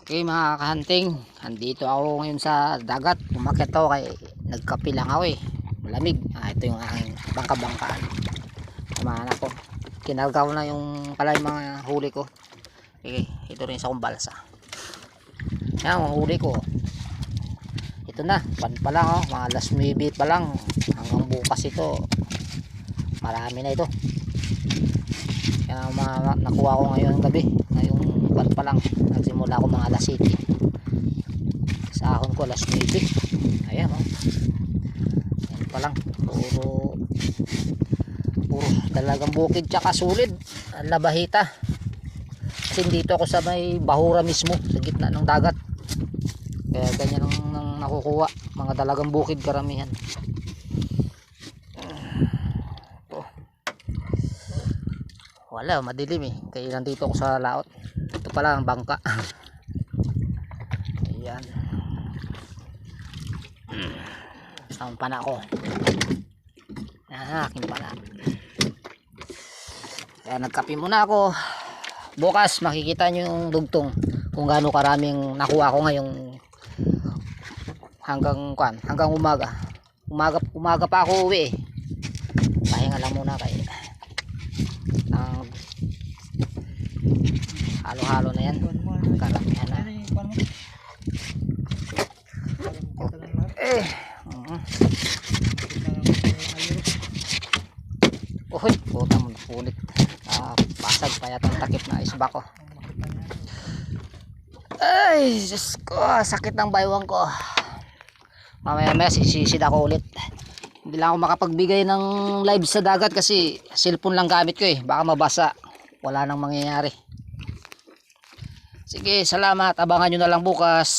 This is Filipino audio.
Okay mga kahunting, andito ako ngayon sa dagat. Umakyat ako kay nagkape lang ako eh. Malamig. Ito yung aking bangka-bangkaan. Samahan ako. Kinagaw na yung pala yung mga huli ko. Okay, ito rin sa kong balsa. Yan ang huli ko. Ito na, pan pa lang oh. Mga last minute pa lang. Hanggang bukas ito. Marami na ito. Yan ang mga nakuha ko ngayon gabi. Ngayong pan pa lang. Nagsimula ako mga alas 7. Sa ahon ko alas 9. Ayan oh. Yan pa lang. Puro dalagang bukid tsaka sulid. Ang labahita. Kasi dito ako sa may bahura mismo. Sa gitna ng dagat. Kaya ganyan ang nakukuha. Mga dalagang bukid karamihan. Wala, madilim eh. Kaya nandito ako sa laot. Ito pala ang bangka. Ayan. Ang pana ko. Aking pana. Kaya nagkape muna ako. Bukas makikita nyo yung dugtong. Kung gaano karaming nakuha ko ngayong hanggang umaga. Umaga pa ako uwi eh. Pahinga lang muna kayo. Halo-halo na yan. Karamihan na. Uy, puta mo napunit. Pasag pa yata ang takip na isba ko. Ay, Diyos ko. Sakit ng baywang ko. Mamaya sisisid ako ulit. Hindi lang ako makapagbigay ng live sa dagat kasi cellphone lang gamit ko eh. Baka mabasa. Wala nang mangyayari. Sige, salamat. Abangan nyo na lang bukas.